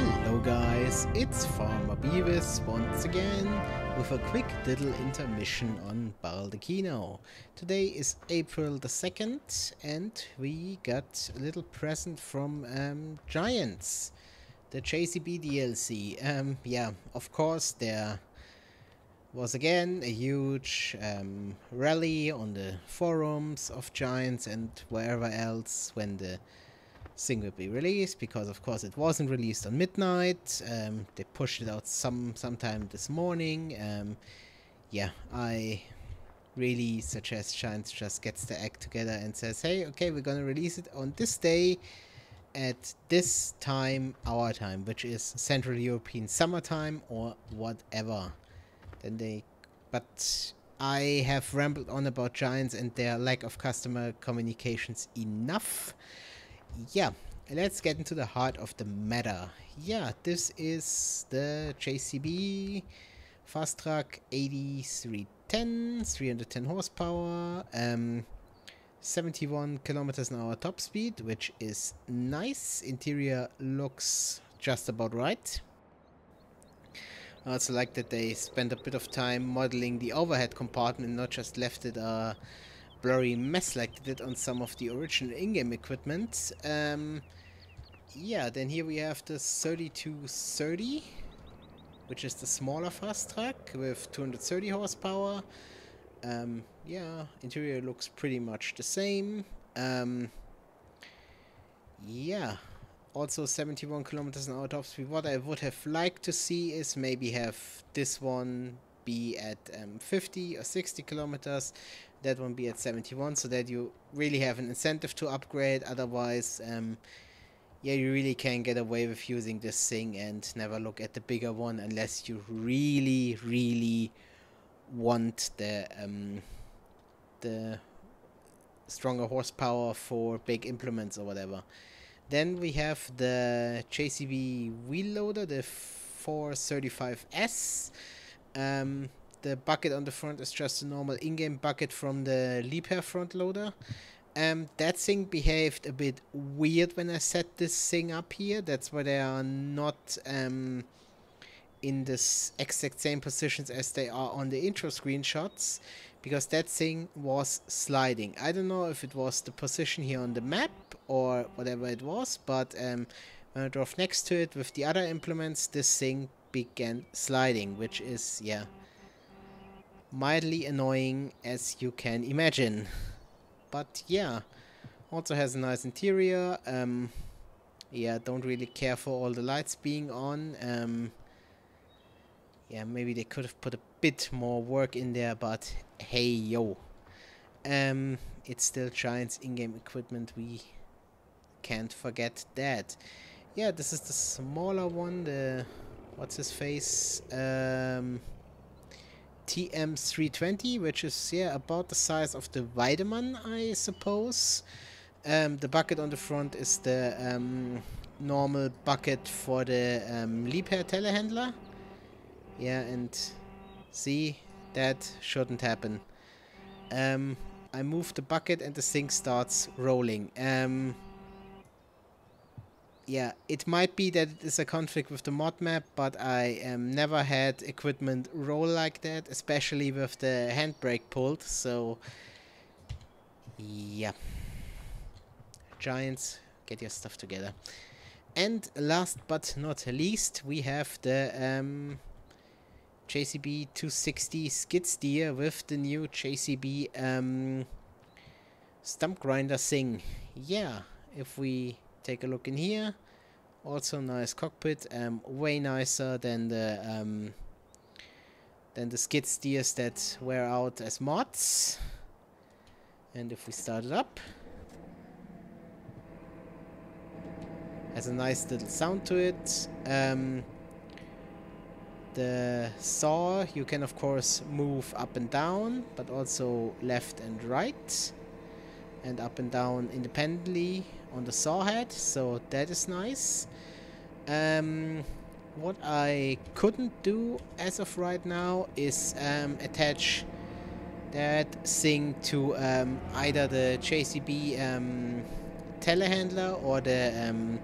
Hello guys, it's Farmer Beavis once again with a quick little intermission on Baldeykino. Today is April the 2nd and we got a little present from Giants, the JCB DLC. Yeah, of course there was again a huge rally on the forums of Giants and wherever else when the thing will be released, because of course it wasn't released on midnight. They pushed it out sometime this morning. Yeah, I really suggest Giants just gets the act together and says, hey, okay, we're gonna release it on this day at this time, our time, which is Central European summertime or whatever. Then they, but I have rambled on about Giants and their lack of customer communications enough. Yeah, let's get into the heart of the matter. Yeah, this is the JCB Fast Truck 8310, 310 horsepower, 71 kilometers an hour top speed, which is nice. Interior looks just about right. I also like that they spent a bit of time modeling the overhead compartment, not just left it a blurry mess like they did on some of the original in-game equipment. Yeah, then here we have the 3230, which is the smaller fast truck with 230 horsepower. Yeah, interior looks pretty much the same. Yeah, also 71 kilometers an hour top speed. What I would have liked to see is maybe have this one be at 50 or 60 kilometers, that one be at 71, so that you really have an incentive to upgrade. Otherwise, yeah, you really can get away with using this thing and never look at the bigger one unless you really want the stronger horsepower for big implements or whatever. Then we have the JCB wheel loader, the 435S. The bucket on the front is just a normal in-game bucket from the Liebherr front loader. That thing behaved a bit weird when I set this thing up here. That's why they are not in this exact same positions as they are on the intro screenshots, because that thing was sliding. I don't know if it was the position here on the map or whatever it was, but when I drove next to it with the other implements, this thing began sliding, which is, yeah, mildly annoying as you can imagine. But yeah, also has a nice interior. Yeah, don't really care for all the lights being on. Yeah, maybe they could have put a bit more work in there, but hey yo, it's still Giants in-game equipment, we can't forget that. Yeah, this is the smaller one, the what's his face, TM320, which is, yeah, about the size of the Weidemann, I suppose. The bucket on the front is the normal bucket for the Liebherr telehandler. Yeah, and see, that shouldn't happen. I move the bucket and the thing starts rolling. Yeah, it might be that it is a conflict with the mod map, but I never had equipment roll like that, especially with the handbrake pulled, so yeah. Giants, get your stuff together. And last but not least, we have the JCB 260 skid steer with the new JCB stump grinder thing. Yeah, if we take a look in here, also nice cockpit, way nicer than the skid steers that wear out as mods. And if we start it up, has a nice little sound to it. The saw you can of course move up and down, but also left and right, and up and down independently on the saw head, so that is nice. What I couldn't do as of right now is attach that thing to either the JCB telehandler or the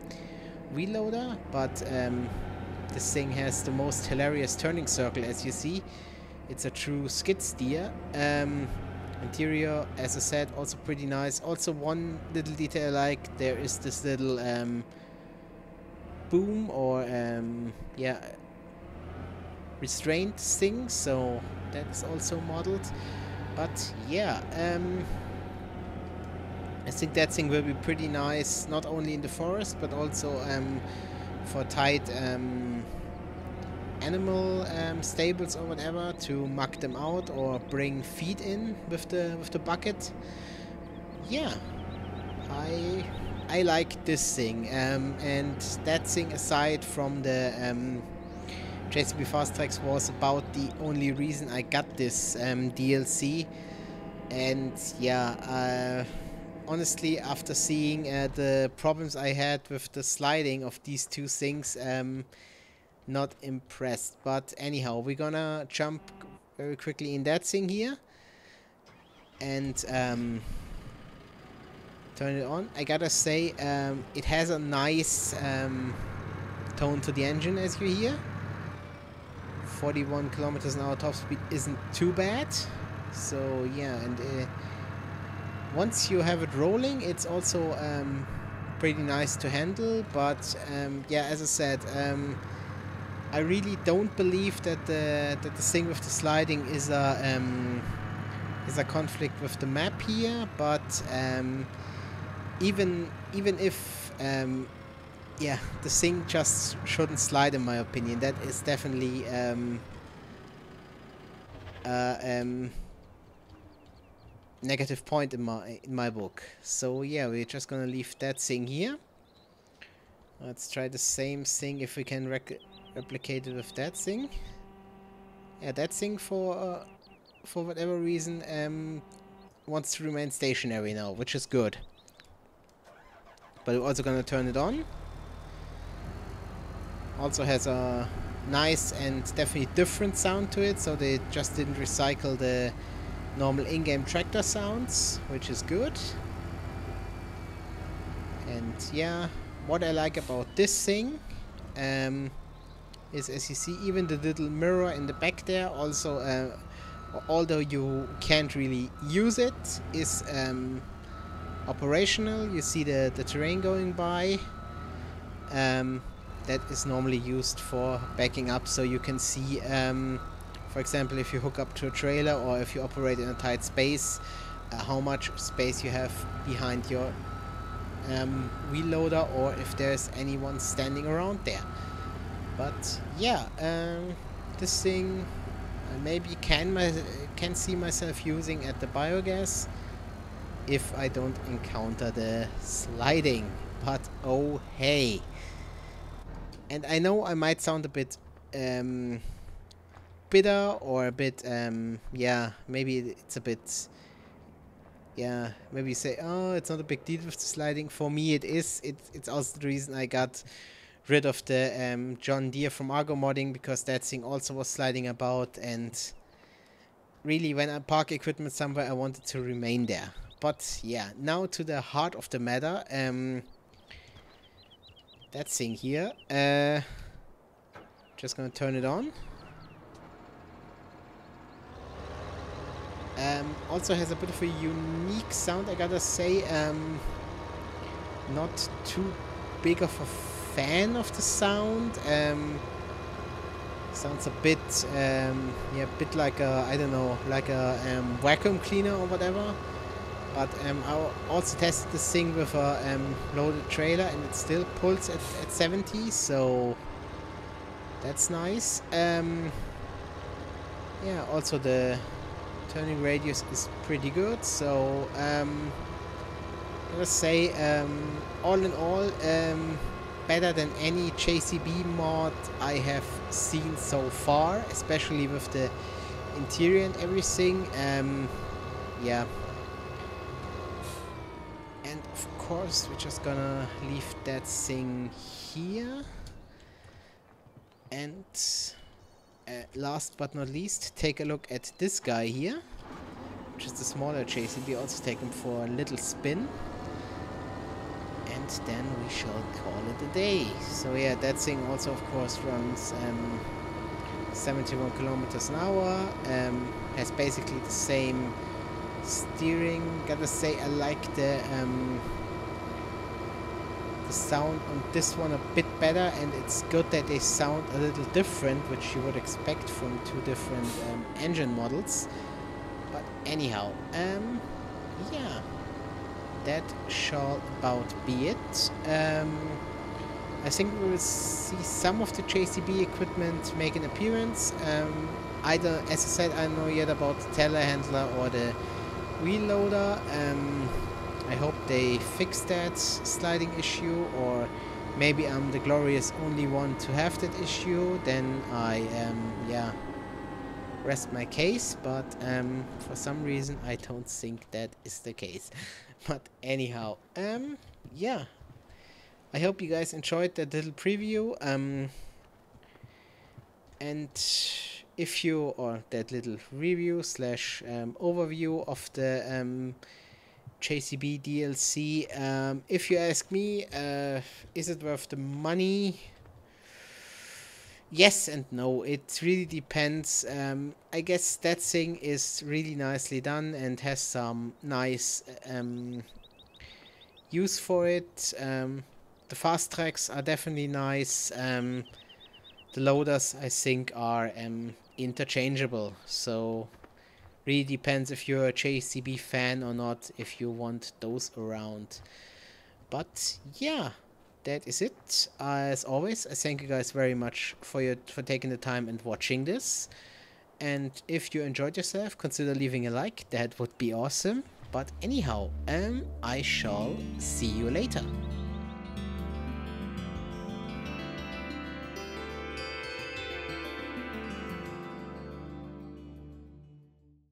wheel loader, but this thing has the most hilarious turning circle, as you see. It's a true skid steer. Interior, as I said, also pretty nice. Also one little detail I like, there is this little boom or yeah, restraint thing, so that's also modeled. But yeah, I think that thing will be pretty nice, not only in the forest, but also for tight animal stables or whatever, to muck them out or bring feed in with the bucket. Yeah, I like this thing, and that thing, aside from the JCB Fast Tracks, was about the only reason I got this DLC. And yeah, honestly, after seeing the problems I had with the sliding of these two things, not impressed. But anyhow, we're gonna jump very quickly in that thing here and turn it on. I gotta say, it has a nice tone to the engine, as you hear. 41 kilometers an hour top speed isn't too bad. So yeah, and once you have it rolling, it's also pretty nice to handle. But yeah, as I said, I really don't believe that the thing with the sliding is a conflict with the map here. But even if yeah, the thing just shouldn't slide, in my opinion. That is definitely negative point in my book. So yeah, we're just gonna leave that thing here. Let's try the same thing if we can replicate it with that thing. Yeah, that thing for whatever reason wants to remain stationary now, which is good. But we're also gonna turn it on. Also has a nice and definitely different sound to it, so they just didn't recycle the normal in-game tractor sounds, which is good. And yeah, what I like about this thing is, as you see, even the little mirror in the back there, also although you can't really use it, is operational. You see the terrain going by. That is normally used for backing up, so you can see, for example, if you hook up to a trailer or if you operate in a tight space, how much space you have behind your wheel loader, or if there's anyone standing around there. But yeah, this thing maybe can see myself using at the biogas if I don't encounter the sliding. But oh hey. And I know I might sound a bit bitter, or a bit yeah, maybe it's a bit, yeah, maybe you say, oh, it's not a big deal with the sliding. For me it is. It's also the reason I got rid of the John Deere from Argo Modding, because that thing also was sliding about, and really, when I park equipment somewhere, I wanted to remain there. But yeah, now to the heart of the matter. That thing here, just gonna turn it on. Also has a bit of a unique sound, I gotta say. Not too big of a fan of the sound. Sounds a bit, yeah, a bit like a, I don't know, like a vacuum cleaner or whatever. But I also tested this thing with a loaded trailer, and it still pulls at 70, so that's nice. Yeah, also the turning radius is pretty good, so let's say, all in all, better than any JCB mod I have seen so far, especially with the interior and everything. Yeah. And of course, we're just gonna leave that thing here. And last but not least, take a look at this guy here, which is the smaller JCB. Also take him for a little spin. And then we shall call it a day. So yeah, that thing also of course runs 71 kilometers an hour, has basically the same steering. Gotta say, I like the sound on this one a bit better, and it's good that they sound a little different, which you would expect from two different engine models. But anyhow, yeah, that shall about be it. I think we will see some of the JCB equipment make an appearance. Either, as I said, I don't know yet about the telehandler or the wheel loader. I hope they fix that sliding issue, or maybe I'm the glorious only one to have that issue. Then I yeah, rest my case. But for some reason I don't think that is the case. But anyhow, yeah. I hope you guys enjoyed that little preview. And if you, or that little review slash overview of the JCB DLC. If you ask me, is it worth the money? Yes and no. It really depends. I guess that thing is really nicely done and has some nice use for it. The fast tracks are definitely nice. The loaders, I think, are interchangeable. So really depends if you're a JCB fan or not, if you want those around. But yeah, that is it. As always, I thank you guys very much for taking the time and watching this. And if you enjoyed yourself, consider leaving a like. That would be awesome. But anyhow, I shall see you later.